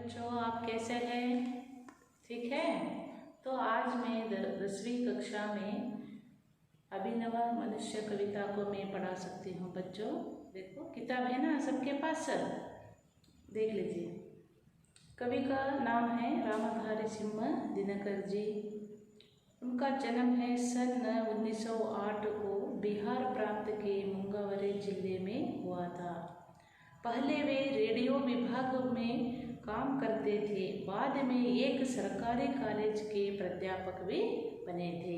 बच्चों, आप कैसे हैं? ठीक है। तो आज मैं 10वीं कक्षा में अभिनव मनुष्य कविता को मैं पढ़ा सकती हूँ। बच्चों देखो, किताब है ना सबके पास, देख लीजिए। कवि का नाम है रामधारी सिंह दिनकर जी। उनका जन्म है सन 1908 को बिहार प्रांत के मुंगावरे जिले में हुआ था। पहले वे रेडियो विभाग में काम करते थे, बाद में एक सरकारी कॉलेज के प्राध्यापक भी बने थे।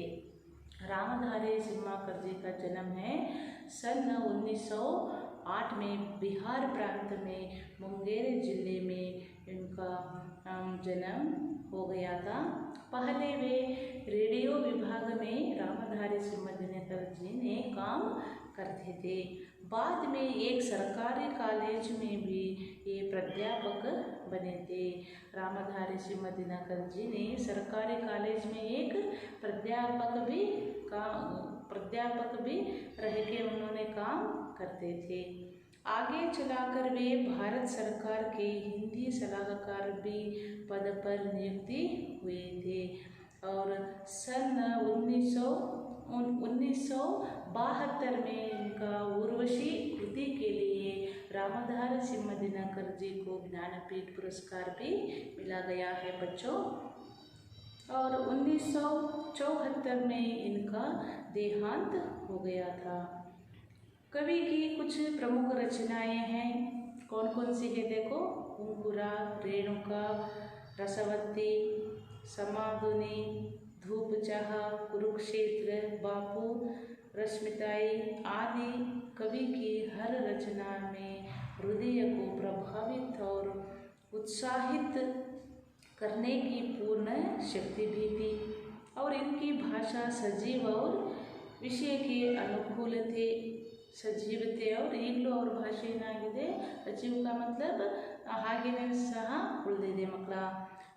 रामधारी सिम्माकर जी का जन्म है सन 1908 में बिहार प्रांत में मुंगेर जिले में इनका जन्म हो गया था। पहले वे रेडियो विभाग में रामधारी सिंह दिनकर जी ने काम करते थे, बाद में एक सरकारी कॉलेज में भी ये प्राध्यापक बने थे। रामधारी सिंह दिनकर जी ने सरकारी कॉलेज में एक प्राध्यापक भी रह के उन्होंने काम करते थे। आगे चलाकर वे भारत सरकार के हिंदी सलाहकार भी पद पर नियुक्ति हुए थे और सन 1972 में इनका उर्वशी कृति के लिए रामधारी सिंह दिनकर जी को ज्ञानपीठ पुरस्कार भी मिला गया है बच्चों। और 1974 में इनका देहांत हो गया था। कवि की कुछ प्रमुख रचनाएं हैं, कौन कौन सी है देखो। अंकुरा, रेणुका, रसवती, समाधुनी, धूप चाह, कुरुक्षेत्र, बापू, रश्मिताई आदि। कवि की हर रचना में हृदय को प्रभावित और उत्साहित करने की पूर्ण शक्ति भी थी और इनकी भाषा सजीव और विषय के अनुकूल थे। सजीव थे और ಈಗಲೂ ಅವ್ರ ಭಾಷೆ ಏನಾಗಿದೆ, ಸಜೀವ का मतलब ಹಾಗೇನೆ ಸಹ ಉಳಿದಿದೆ ಮಕ್ಕಳ।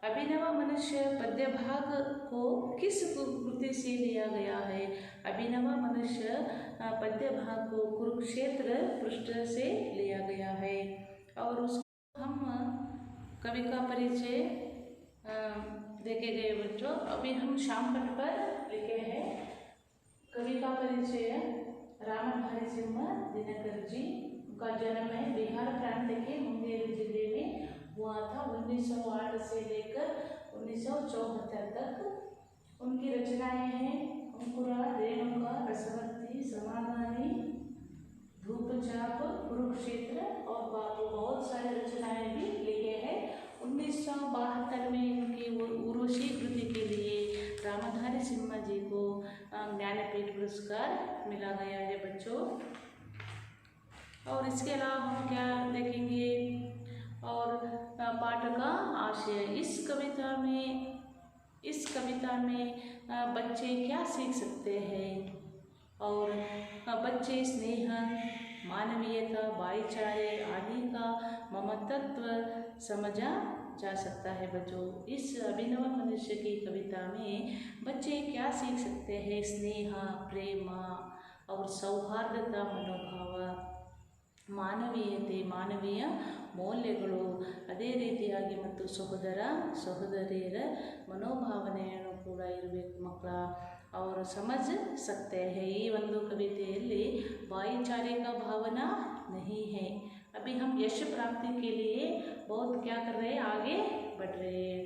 अभिनव मनुष्य पद्य भाग को किस कृति से लिया गया है? अभिनव मनुष्य पद्य भाग को कुरुक्षेत्र पृष्ठ से लिया गया है और उसको हम कवि का परिचय देखे गए बच्चों। अभी हम शाम पट पर लिखे हैं कवि का परिचय। रामधारी सिंह दिनकर जी का जन्म है बिहार प्रांत के मुंगेर जिले में हुआ था 1908 से लेकर 1974 तक। उनकी रचनाएं हैं अंकुरा, रेणुका, रसवती, समाधानी, धूप चाप, कुरुक्षेत्र और बापू। बहुत सारी रचनाएं भी लिखे हैं। 1972 में इनकी उर्वशी कृति के लिए रामधारी सिंह जी को ज्ञानपीठ पुरस्कार मिला गया है बच्चों। और इसके अलावा हम क्या देखेंगे और पाठ का आशय। इस कविता में बच्चे क्या सीख सकते हैं और बच्चे स्नेह, मानवीयता, भाईचारे आदि का ममत्व समझा जा सकता है बच्चों। इस अभिनव मनुष्य की कविता में बच्चे क्या सीख सकते हैं? स्नेह, प्रेम और सौहार्दता मनोभाव, ಮಾನವೀಯತೆ, ಮಾನವೀಯ ಮೌಲ್ಯಗಳು, ಅದೇ ರೀತಿಯಾಗಿ ಮತ್ತು ಸಹೋದರಿಯರ ಮನೋಭಾವನೆಯನ್ನು ಕೂಡ ಇರಬೇಕು ಮಕ್ಕಳ। ಅವರು समझ सकते हैं। ये ಒಂದು कविತೆಯಲ್ಲಿ भाईचारे का भावना नहीं है। अभी हम यश प्राप्ति के लिए बहुत क्या कर रहे हैं, आगे बढ़ रहे हैं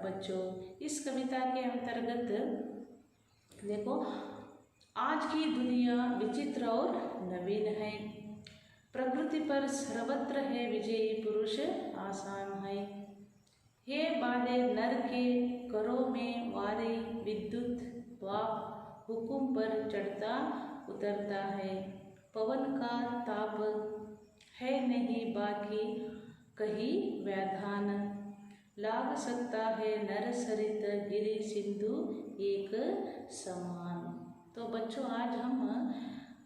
बच्चों। इस कविता के अंतर्गत देखो, आज की दुनिया विचित्र और नवीन है, प्रकृति पर सर्वत्र है विजयी पुरुष आसान है। ये बाधे नर के करों में वारी, विद्युत वाप हुकुम पर चढ़ता उतरता है। पवन का ताप है नहीं बाकी कहीं व्याधान, लाग सकता है नर सरित गिरि सिंधु एक समान। तो बच्चों, आज हम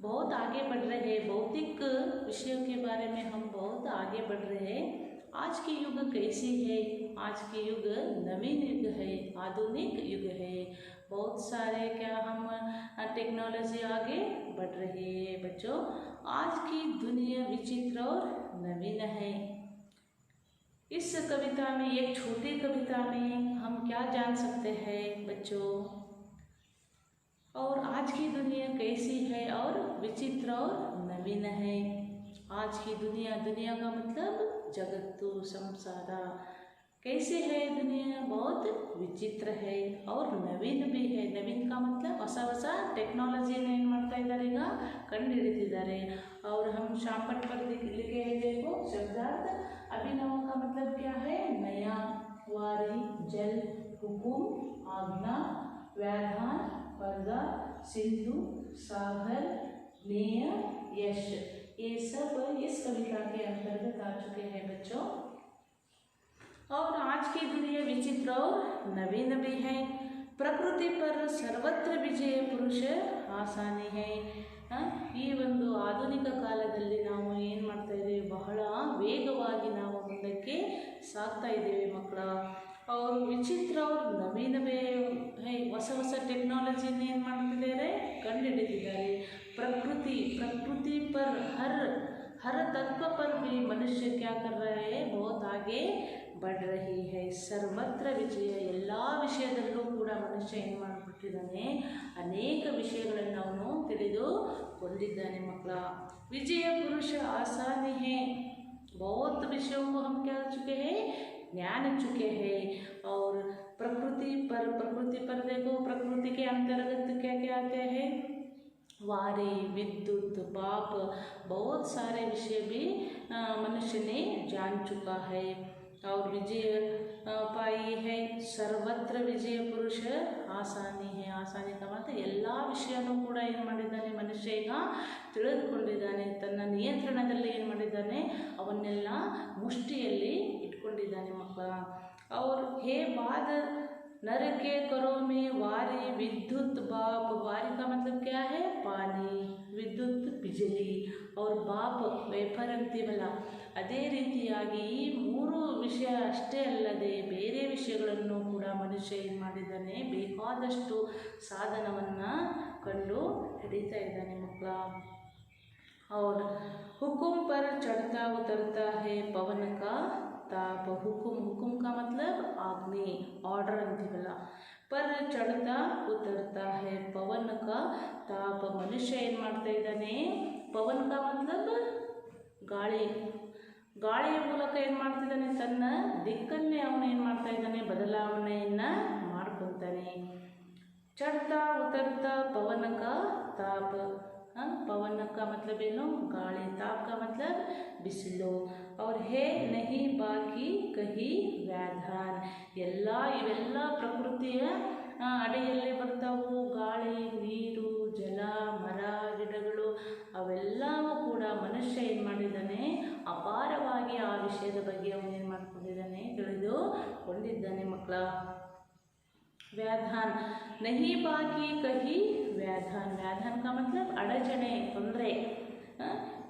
बहुत आगे बढ़ रहे हैं, भौतिक विषयों के बारे में हम बहुत आगे बढ़ रहे हैं। आज की युग कैसी है? आज की युग नवीन युग है, आधुनिक युग है। बहुत सारे क्या हम टेक्नोलॉजी आगे बढ़ रही है बच्चों। आज की दुनिया विचित्र और नवीन है। इस कविता में, एक छोटी कविता में हम क्या जान सकते हैं बच्चों? और आज की दुनिया कैसी है और विचित्र और नवीन है। आज की दुनिया, दुनिया का मतलब जगत्तु संसार, कैसे है दुनिया? बहुत विचित्र है और नवीन भी है। नवीन का मतलब ಹೊಸ ಟೆಕ್ನಾಲಜಿಯನ್ನು ಏನು ಮಾಡ್ತಾ ಇದ್ದಾರೆ, ಈಗ ಕಂಡು ಹಿಡಿತಿದ್ದಾರೆ। और हम शामपट पर लिखे हैं, देखो शब्दार्थ। अभिनव का मतलब क्या है? नया। वारी, जल, हुकुम, आज्ञा, व्याधान, पर्दा, सिंधु, सागर, नेय, यश, ये सब इस कविता के अंतर्गत आ चुके हैं बच्चों। और आज की दुनिया विचित्र और नवीन भी है। प्रकृति पर सर्वत्र विजय पुरुष ಆಸಾನಿ है। ಈ ಒಂದು ಆಧುನಿಕ ಕಾಲದಲ್ಲಿ ನಾವು ಏನು ಮಾಡ್ತಾ ಇದ್ದೇವೆ, ಬಹಳ ವೇಗವಾಗಿ ನಾವು ಮುಂದಕ್ಕೆ ಸಾಗ್ತಾ ಇದ್ದೇವೆ ಮಕ್ಕಳ। और ವಿಚಿತ್ರ और ನವೀನ है, ಹೊಸ ಟೆಕ್ನಾಲಜಿನ ಏನು ಮಾಡ್ತಿದ್ದಾರೆ, ಕಂಡುಹಿಡಿದಿದ್ದಾರೆ। प्रकृति पर हर तत्व पर भी मनुष्य क्या कर रहा है, बहुत आगे बढ़ रही है। सर्वत्र विजय, ಎಲ್ಲ ವಿಷಯದಲ್ಲೂ ಕೂಡ ಮನುಷ್ಯ ಏನು ಮಾಡಿಬಿಟ್ಟಿದ್ದಾನೆ, ಅನೇಕ ವಿಷಯಗಳನ್ನು ಅವನು ತಿಳಿದುಕೊಂಡಿದ್ದಾನೆ ಮಕ್ಕಳ। विजय पुरुष आसानी है, बहुत विषयों को हम क्या चुके हैं, ज्ञान चुके हैं। और प्रकृति पर देखो, प्रकृति के अंतर्गत क्या क्या आते हैं, वारी, विद्युत, पाप, बहुत सारे विषय भी मनुष्य ने जान चुका है। और विजय पाई है। सर्वत्र विजय पुरुष ಆಸಾನಿ है। ಆಸಾನಿ का मतलब ಎಲ್ಲ ವಿಷಯನೂ ಕೂಡ ಏನು ಮಾಡಿದ್ದಾನೆ, ಮನುಷ್ಯ ಈಗ ತಿಳಿದುಕೊಂಡಿದ್ದಾನೆ, ತನ್ನ ನಿಯಂತ್ರಣದಲ್ಲಿ ಏನು ಮಾಡಿದ್ದಾನೆ, ಅವನ್ನೆಲ್ಲ ಮುಷ್ಟಿಯಲ್ಲಿ ಇಟ್ಕೊಂಡಿದ್ದಾನೆ ಮಕ್ಕಳ। और हे बाद नर के करो में वारी, विद्युत, बाप। वारी का मतलब क्या है, पानी, विद्युत बिजली, और बाप ವೇಪರ್ ಅಂತೀವಲ್ಲ, ಅದೇ ರೀತಿಯಾಗಿ ಈ ಮೂರು ವಿಷಯ ಅಷ್ಟೇ ಅಲ್ಲದೆ ಬೇರೆ ವಿಷಯಗಳನ್ನು ಕೂಡ ಮನುಷ್ಯ ಏನು ಮಾಡಿದ್ದಾನೆ, ಬೇಕಾದಷ್ಟು ಸಾಧನವನ್ನು ಕಂಡು ಹಿಡಿತಾ ಇದ್ದಾನೆ ಮಕ್ಕಳ। और हुकुम पर चढ़ता उतरता है पवन का ताप। हुकुम का मतलब आज्ञे, ऑर्डर अंतीवಲ್ಲ। पर चढ़ता उतरता है पवन का ताप। मनुष्य ಏನು ಮಾಡ್ತಾ ಇದ್ದಾನೆ, ಪವನ್ का मतलब ಗಾಳಿಯ ಮೂಲಕ ಏನು ಮಾಡ್ತಿದ್ದಾನೆ, ತನ್ನ ದಿಕ್ಕನ್ನೇ ಅವನು ಏನು ಮಾಡ್ತಾ ಇದ್ದಾನೆ, ಬದಲಾವಣೆಯನ್ನು ಮಾಡ್ಕೊತಾನೆ। ಚಡ್ತಾ ಉತರ್ತಾ ಪವನ का ताप। पवन का मतलब ಏನು, ಗಾಳಿ। ताप का मतलब ಬಿಸಿಲು। और है नहीं बाकी कहीं ವ್ಯಾಧಾನ್। ಇವೆಲ್ಲ ಪ್ರಕೃತಿಯ ಅಡಿಯಲ್ಲಿ ಬರ್ತಾವು। ಗಾಳಿ, ನೀರು, ಜಲ, ಮರ, ಗಿಡಗಳು ಅವೆಲ್ಲವೂ ಕೂಡ ಮನುಷ್ಯ ಏನು ಮಾಡಿದ್ದಾನೆ, ಅಪಾರವಾಗಿ ಆ ವಿಷಯದ ಬಗ್ಗೆ ಅವನು ಏನು ಮಾಡ್ಕೊಂಡಿದ್ದಾನೆ, ತಿಳಿದುಕೊಂಡಿದ್ದಾನೆ ಮಕ್ಕಳ। ವ್ಯಾಧಾನ್ नहीं बाकी कहीं ವ್ಯಾಧಾನ್। ವ್ಯಾಧಾನ್ का मतलब अड़चने, ತೊಂದರೆ।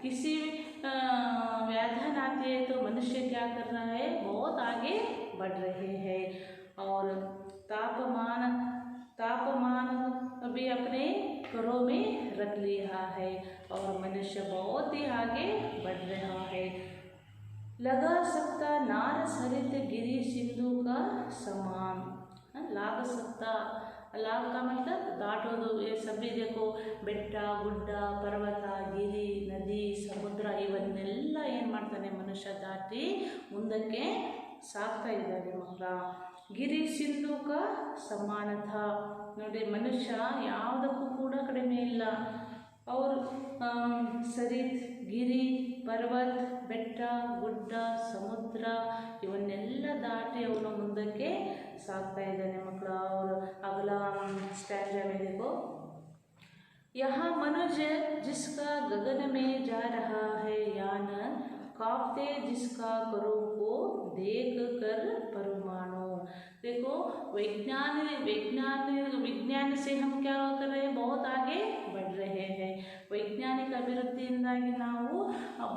किसी व्याधान आती है तो मनुष्य क्या कर रहा है, बहुत आगे बढ़ रहे हैं। और तापमान भी अपने घरों में रख लिया है, और मनुष्य बहुत ही आगे बढ़ रहा है। लगा सकता नार सरित गिरी सिंधु का समान। लाग सकता, लाग का मतलब दाटोದು। ये सभी देखो, ಬೆಟ್ಟ, ಗುಡ್ಡ, ಪರ್ವತ, ಗಿರಿ, ನದಿ, ಸಮುದ್ರ ಇವನ್ನೆಲ್ಲ ಏನು ಮಾಡ್ತಾನೆ, ಮನುಷ್ಯ ದಾಟಿ ಮುಂದಕ್ಕೆ ಸಾಗ್ತಾ ಇದ್ದಾನೆ ಮಕ್ಕಳ। ಗಿರಿ ಸಿಂಧು का समानता। ನೋಡಿ, ಮನುಷ್ಯ ಯಾವುದಕ್ಕೂ ಕೂಡ ಕಡಿಮೆ ಇಲ್ಲ। और ಸರಿತ್, ಗಿರಿ, ಪರ್ವತ, ಬೆಟ್ಟ, ಗುಡ್ಡ, ಸಮುದ್ರ ಇವನ್ನೆಲ್ಲ ದಾಟಿ ಅವನು ಮುಂದಕ್ಕೆ ಸಾಗ್ತಾ ಇದ್ದಾನೆ ಮಕ್ಕಳ। और अगला स्टैंजा में देखो, यहाँ मनुष्य जिसका गगन में जा रहा है यान, कांपते जिसका करों को देख कर परमाणु। देखो, विज्ञान से हम क्या कर रहे हैं, बहुत आगे बढ़ रहे हैं। ವೈಜ್ಞಾನಿಕ ಅಭಿವೃದ್ಧಿಯಿಂದಾಗಿ ನಾವು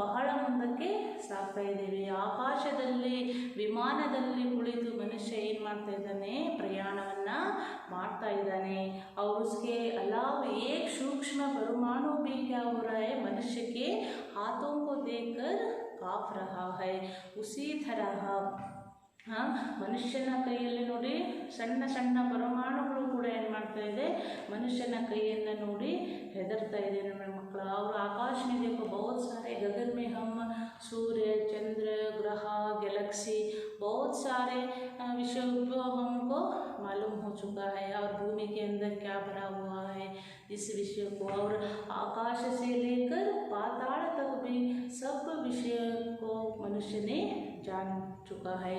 ಬಹಳ ಮುಂದಕ್ಕೆ ಸಾಗ್ತಾ ಇದ್ದೇವೆ। ಆಕಾಶದಲ್ಲಿ ವಿಮಾನದಲ್ಲಿ ಕುಳಿತು ಮನುಷ್ಯ ಏನು ಮಾಡ್ತಾ ಇದ್ದಾನೆ, ಪ್ರಯಾಣವನ್ನು ಮಾಡ್ತಾ ಇದ್ದಾನೆ। और उसके अलावा एक सूक्ष्म परमाणु भी क्या हो रहा है, मनुष्य के हाथों को देखकर काँप रहा है। उसी तरह ಮನುಷ್ಯನ ಕೈಯಲ್ಲಿ ನೋಡಿ ಸಣ್ಣ ಸಣ್ಣ ಪರಮಾಣುಗಳು ಕೂಡ ಏನು ಮಾಡ್ತಾ ಇದೆ, ಮನುಷ್ಯನ ಕೈಯನ್ನು ನೋಡಿ ಹೆದರ್ತಾ ಇದೆ ನಮ್ಮ ಮಕ್ಕಳು। और आकाश में देखो बहुत सारे गगन में हम सूर्य चंद्र ग्रह गैलेक्सी बहुत सारे विषयों को हमको मालूम हो चुका है, और भूमि के अंदर क्या भरा हुआ है इस विषय को, और आकाश से लेकर पाताल तक भी सब विषय को मनुष्य ने जान चुका है।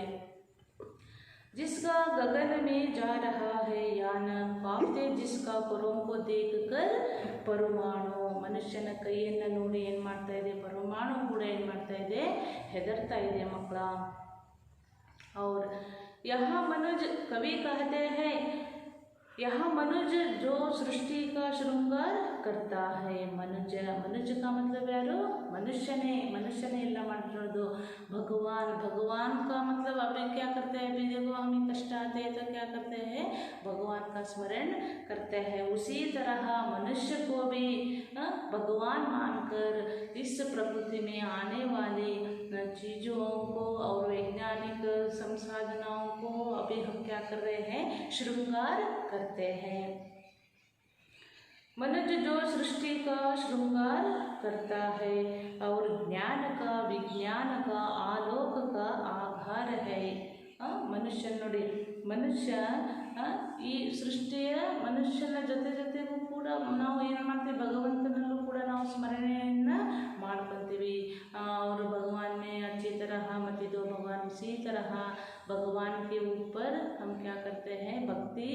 जिसका गगन में जा रहा है यान कांपते जिसका परों को देखकर परमाणु, ಮನುಷ್ಯನ ಕೈಯನ್ನು ನೋಡಿ ಏನು ಮಾಡ್ತಾ ಇದೆ, ಪರಮಾಣು ಕೂಡ ಏನು ಮಾಡ್ತಾ ಇದೆ, ಹೆದರ್ತಾ ಇದೆ ಮಕ್ಕಳ। और यहाँ मनुज कवि कहते हैं, यहाँ मनुज जो सृष्टि का श्रृंगार करता है। मनुज का मतलब यारो मनुष्यने ಎಲ್ಲ ಮಾಡಿರೋದು भगवान। भगवान का मतलब अभी क्या करते हैं, अभी देखो हमें कष्ट आते हैं तो क्या करते हैं, भगवान का स्मरण करते हैं। उसी तरह मनुष्य को भी भगवान मानकर इस प्रकृति में आने वाली चीज़ों को और वैज्ञानिक संसाधनों को अभी हम क्या कर रहे हैं, श्रृंगार करते हैं। मनुष्य जो सृष्टि का श्रृंगार करता है और ज्ञान का विज्ञान का आलोक का आधार है। मनुष्य ನೋಡಿ, ಮನುಷ್ಯ ಈ ಸೃಷ್ಟಿಯ ಮನುಷ್ಯನ ಜೊತೆಗೂ ಕೂಡ ನಾವು ಏನು ಮಾಡ್ತೀವಿ, ಭಗವಂತನಲ್ಲೂ ಕೂಡ ನಾವು ಸ್ಮರಣೆಯನ್ನು ಮಾಡ್ಕೊತೀವಿ। और भगवान में अच्छी तरह मति दो भगवान, उसी तरह भगवान के ऊपर हम क्या करते हैं, भक्ति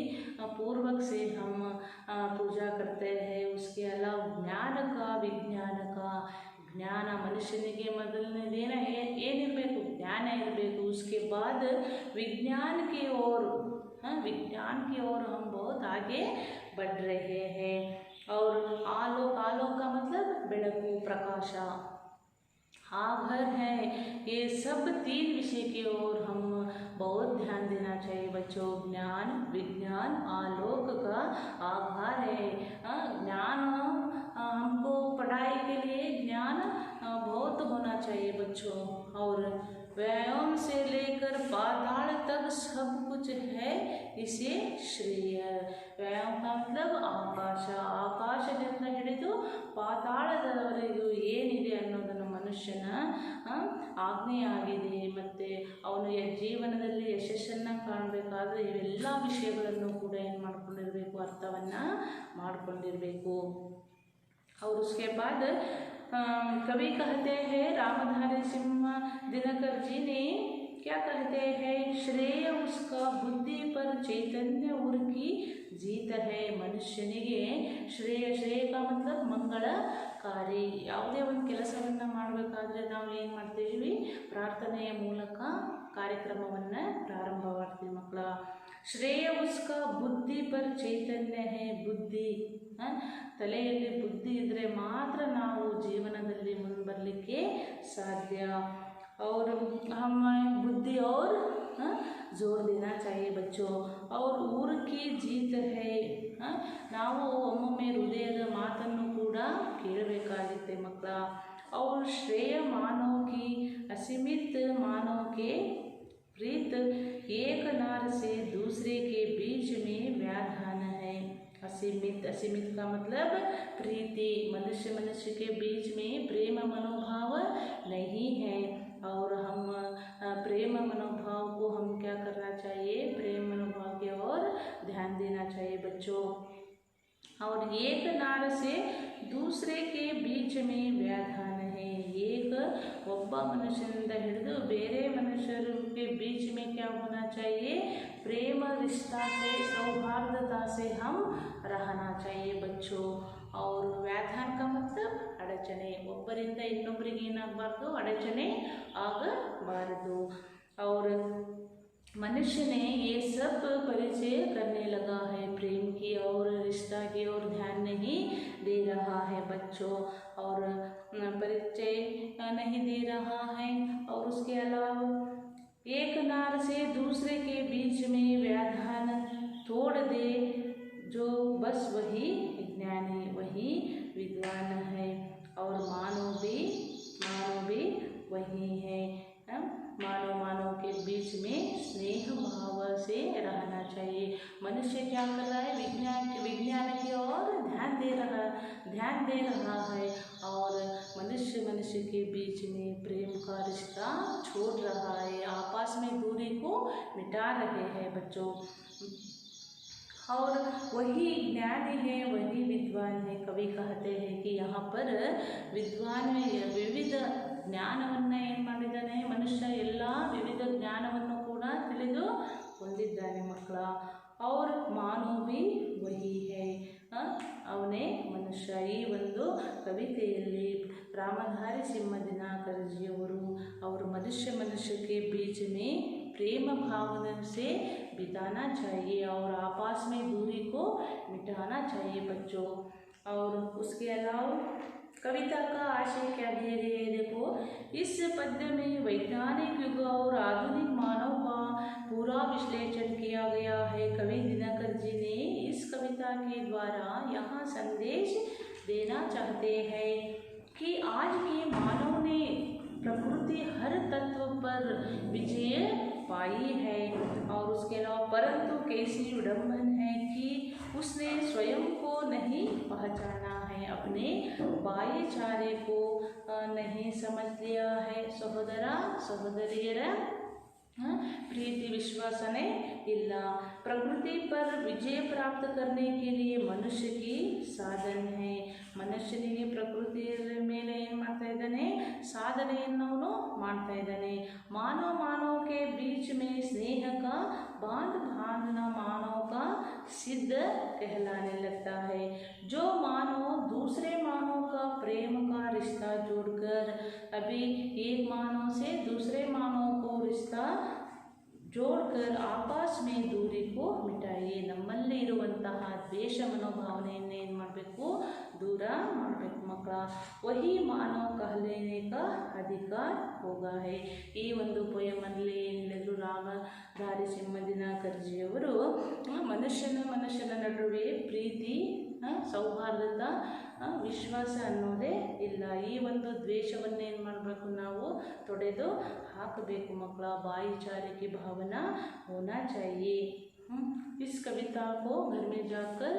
पूर्वक से हम पूजा करते हैं। उसके अलावा ज्ञान का विज्ञान का, ಜ್ಞಾನ ಮನುಷ್ಯನಿಗೆ ಮೊದಲನೇದೇನ ಏನಿರಬೇಕು, ಜ್ಞಾನ ಇರಬೇಕು। उसके बाद विज्ञान की ओर हम बहुत आगे बढ़ रहे हैं। और आलोक का मतलब बेಳಕು प्रकाश, घर है। ये सब 3 विषय की ओर हम बहुत ध्यान देना चाहिए बच्चों। ज्ञान विज्ञान आलोक का आधार है। ज्ञान हमको पढ़ाई के लिए ज्ञान बहुत होना चाहिए बच्चों। और व्यायाम से लेकर पाताल तक सब कुछ है इसे श्रेय। व्यायाम का मतलब ಆಕಾಶದಿಂದ ಹಿಡಿದು ಪಾತಾಳದವರೆಗೂ ಏನಿದೆ ಅನ್ನೋದನ್ನು ಮನುಷ್ಯನ ಆಜ್ಞೆಯಾಗಿದೆ। ಮತ್ತು ಅವನು ಜೀವನದಲ್ಲಿ ಯಶಸ್ಸನ್ನು ಕಾಣಬೇಕಾದ್ರೆ ಇವೆಲ್ಲ ವಿಷಯಗಳನ್ನು ಕೂಡ ಏನು ಮಾಡ್ಕೊಂಡಿರಬೇಕು, ಅರ್ಥವನ್ನು ಮಾಡ್ಕೊಂಡಿರಬೇಕು। और उसके बाद कवि कहते हैं, रामधारी सिंह दिनकर जी ने क्या कहते हैं, श्रेय उसका बुद्धि पर चैतन्य उर की जीत है। ಮನುಷ್ಯನಿಗೆ ಶ್ರೇಯ का मतलब ಮಂಗಳಕಾರಿ। ಯಾವುದೇ ಒಂದು ಕೆಲಸವನ್ನು ಮಾಡಬೇಕಾದ್ರೆ ನಾವು ಏನು ಮಾಡ್ತೀವಿ, ಪ್ರಾರ್ಥನೆಯ ಮೂಲಕ ಕಾರ್ಯಕ್ರಮವನ್ನು ಪ್ರಾರಂಭ ಮಾಡ್ತೀವಿ ಮಕ್ಕಳ। ಶ್ರೇಯ ಉಸ್ಕ ಬುದ್ಧಿ ಪರ್ ಚೈತನ್ಯ ಹೇ, ಬುದ್ಧಿ ತಲೆಯಲ್ಲಿ ಬುದ್ಧಿ ಇದ್ದರೆ ಮಾತ್ರ ನಾವು ಜೀವನದಲ್ಲಿ ಮುಂಬರಲಿಕ್ಕೆ ಸಾಧ್ಯ। और हम बुद्धि और जोर देना चाहिए बच्चों। और ಊರ की जीत है, ನಾವು ಒಮ್ಮೊಮ್ಮೆ ಹೃದಯದ ಮಾತನ್ನು ಕೂಡ ಕೇಳಬೇಕಾಗುತ್ತೆ ಮಕ್ಕಳ। और श्रेय मानव की असीमित मानव के प्रीत एक नार से दूसरे के बीच में व्याधान है। असीमित का मतलब प्रीति, मनुष्य के बीच में प्रेम मनोभाव नहीं है। और हम प्रेम मनोभाव को हम क्या करना चाहिए, प्रेम मनोभाव की ओर ध्यान देना चाहिए बच्चों। और एक नार से दूसरे के बीच में व्याधान है। एक ಒಬ್ಬ ಮನುಷ್ಯನಿಂದ ಹಿಡಿದು ಬೇರೆ ಮನುಷ್ಯರಿಗೆ बीच में क्या होना चाहिए, प्रेम रिश्ता से सौहार्दता से हम रहना चाहिए बच्चों। और ವ್ಯಾಧಾನ का मतलब ಅಡಚಣೆ, ಒಬ್ಬರಿಂದ ಇನ್ನೊಬ್ಬರಿಗೆ ಏನಾಗಬಾರ್ದು, ಅಡಚಣೆ ಆಗಬಾರದು। और मनुष्य ने ये सब परिचय करने लगा है, प्रेम की और रिश्ता की ओर ध्यान नहीं दे रहा है बच्चों। और परिचय नहीं दे रहा है। और उसके अलावा एक नार से दूसरे के बीच में व्याधान तोड़ दे जो, बस वही ज्ञानी वही विद्वान है। और मानव भी वही है। मानव मानव के बीच में स्नेह भाव से रहना चाहिए। मनुष्य क्या कर रहा है? विज्ञान की ओर ध्यान दे रहा है और मनुष्य के बीच में प्रेम का रिश्ता छोड़ रहा है, आपस में दूरी को मिटा रहे हैं बच्चों। और वही ज्ञानी है, वही विद्वान है। कवि कहते हैं कि यहाँ पर विद्वान में विविध ಜ್ಞಾನವನ್ನು ಏನು ಮಾಡಿದ್ದಾನೆ? ಮನುಷ್ಯ ಎಲ್ಲ ವಿವಿಧ ಜ್ಞಾನವನ್ನು ಕೂಡ ತಿಳಿದು ಹೊಂದಿದ್ದಾನೆ ಮಕ್ಕಳ। और मानव भी वही है, ಅವನೇ ಮನುಷ್ಯ। ಈ ಒಂದು ಕವಿತೆಯಲ್ಲಿ ರಾಮಧಾರಿ ಸಿಂಹ ದಿನಕರಜಿಯವರು ಅವರು मनुष्य के बीच में प्रेम भावना से बिताना चाहिए और आपस में दूरी को मिटाना चाहिए बच्चों। और उसके अलावा कविता का आशय क्या दिए गए हैं? देखो, इस पद्य में वैज्ञानिक युग और आधुनिक मानव का पूरा विश्लेषण किया गया है। कवि दिनकर जी ने इस कविता के द्वारा यहाँ संदेश देना चाहते हैं कि आज के मानव ने प्रकृति हर तत्व पर विजय पाई है और उसके अलावा परंतु कैसी विडंबन है कि उसने स्वयं को नहीं पहचाना है, अपने भाईचारे को नहीं समझ लिया है। सहोदर सहोदरियर प्रीति विश्वासने ಇಲ್ಲ। प्रकृति पर विजय प्राप्त करने के लिए मनुष्य की साधन है। ಮನುಷ್ಯನಿಗೆ ಪ್ರಕೃತಿಯ ಮೇಲೆ ಏನು ಮಾಡ್ತಾ ಇದ್ದಾನೆ? ಸಾಧನೆಯನ್ನು ಅವನು ಮಾಡ್ತಾ ಇದ್ದಾನೆ। मानव के बीच में स्नेह का बांध बांधना मानव का सिद्ध कहलाने लगता है। जो मानव दूसरे मानव का प्रेम का रिश्ता जोड़कर, अभी एक मानव से दूसरे मानव को रिश्ता जोड़कर आपस में दूरी को मिटाइए। ನಮ್ಮಲ್ಲಿ ಇರುವಂತಹ ದ್ವೇಷ ಮನೋಭಾವನೆಯನ್ನು ಏನು ಮಾಡಬೇಕು? दूर ಮಾಡಬೇಕು ಮಕ್ಕಳ। वही मानव कहलाने का अधिकार होगा है। ಈ ಒಂದು ಪೊಯಮಲ್ಲಿ ಏನಿದ್ರು ರಾಮಧಾರಿ ಸಿಂಹ ದಿನಕರಜಿಯವರು ಮನುಷ್ಯನ ನಡುವೆ ಪ್ರೀತಿ, ಸೌಹಾರ್ದತ, ವಿಶ್ವಾಸ ಅನ್ನೋದೇ ಇಲ್ಲ। ಈ ಒಂದು ದ್ವೇಷವನ್ನು ಏನು ಮಾಡಬೇಕು? ನಾವು ತೊಡೆದು ಹಾಕಬೇಕು ಮಕ್ಕಳ। भाईचारे की भावना होना चाहिए। इस कविता को घर में जाकर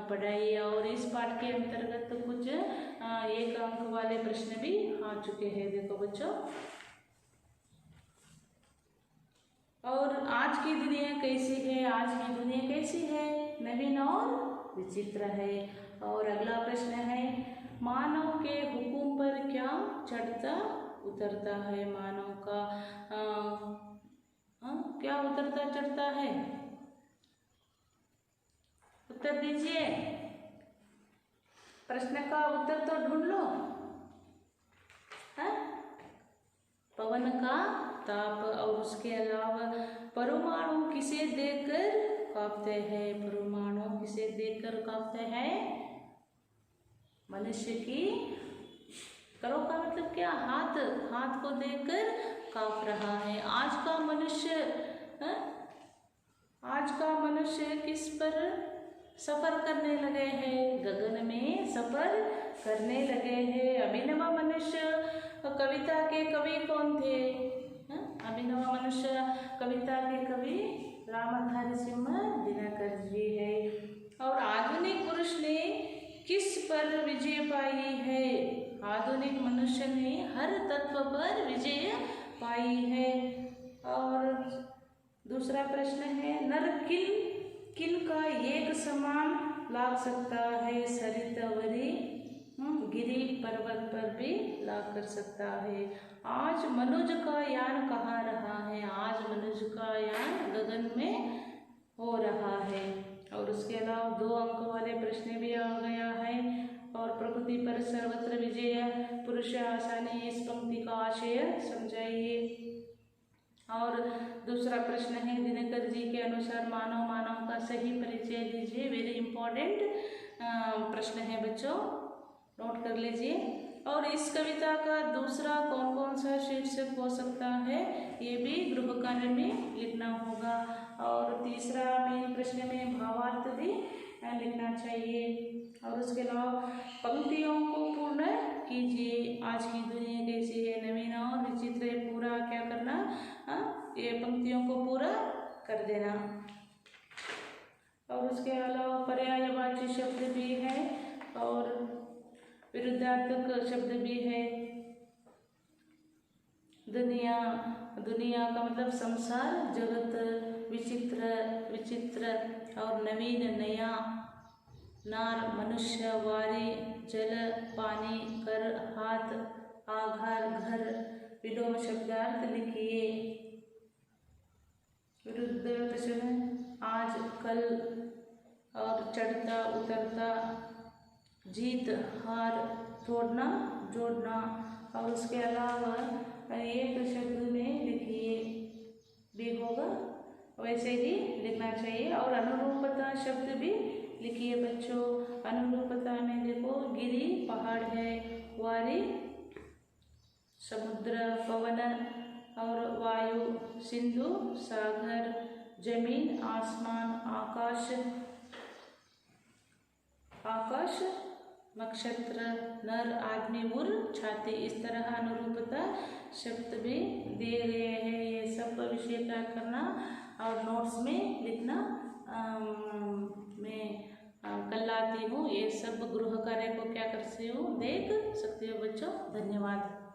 पढ़ाइए और इस पाठ के अंतर्गत कुछ 1 अंक वाले प्रश्न भी आ चुके हैं। देखो बच्चों, और आज की दुनिया कैसी है? आज की दुनिया कैसी है? नवीन और विचित्र है। और अगला प्रश्न है, मानव के हुक्म पर क्या चढ़ता उतरता है? मानव का क्या उतरता चढ़ता है? उत्तर दीजिए। प्रश्न का उत्तर तो ढूंढ लो। पवन का ताप और उसके अलावा परमाणु किसे देखकर कांपते हैं? परमाणु किसे देखकर कांपते हैं? मनुष्य की करो का मतलब क्या? हाथ को देखकर कांप रहा है। आज का मनुष्य किस पर सफर करने लगे हैं? गगन में सफर करने लगे हैं। अभिनव मनुष्य कविता के कवि कौन थे? अभिनव मनुष्य कविता के कवि रामधारी सिंह दिनकर जी है। और आधुनिक पुरुष ने किस पर विजय पाई है? आधुनिक मनुष्य ने हर तत्व पर विजय पाई है। और दूसरा प्रश्न है, नर किन का एक समान लाग सकता है? सरितवरी गिरी पर्वत पर भी लाग कर सकता है। आज मनुज का यान कहाँ रहा है? आज मनुज का यान गगन में हो रहा है। और उसके अलावा 2 अंक वाले प्रश्न भी आ गया है। और प्रकृति पर सर्वत्र विजय पुरुष आसानी, इस पंक्ति का आशय समझाइए। और दूसरा प्रश्न है, दिनकर जी के अनुसार मानव का सही परिचय दीजिए। वेरी इंपॉर्टेंट प्रश्न है बच्चों, नोट कर लीजिए। और इस कविता का दूसरा कौन सा शीर्षक हो सकता है? ये भी गृह कार्य में लिखना होगा। और तीसरा मेन प्रश्न में भावार्थ भी लिखना चाहिए। और उसके अलावा पंक्तियों को पूर्ण कीजिए। आज की दुनिया कैसी है, नवीन और विचित्र है, पूरा क्या करना, ये पंक्तियों को पूरा कर देना। और उसके अलावा पर्यायवाची शब्द भी है और विरुद्धार्थक शब्द भी है। दुनिया, दुनिया का मतलब संसार, जगत, विचित्र, विचित्र और नवीन, नया, नार, मनुष्य, वारी, जल, पानी, कर, हाथ, आघार, घर। विलोम शब्दार्थ लिखिए। विरुद्धार्थ शब्द आज, कल और चढ़ता, उतरता, जीत, हार, तोड़ना, जोड़ना। और उसके अलावा एक शब्द में लिखिए भी होगा, वैसे ही लिखना चाहिए। और अनुरूपता शब्द भी लिखिए बच्चों। अनुरूपता में देखो, गिरी पहाड़ है, वारी समुद्र, पवन और वायु, सिंधु सागर, जमीन आसमान, आकाश आकाश, नक्षत्र, नर आदमी, उर छाती। इस तरह अनुरूपता शब्द भी दिए गए हैं। ये सब विषय क्या करना और नोट्स में लिखना मैं कल लाती हूँ। ये सब गृह कार्य को क्या कर सकती हूँ, देख सकती हो बच्चों। धन्यवाद।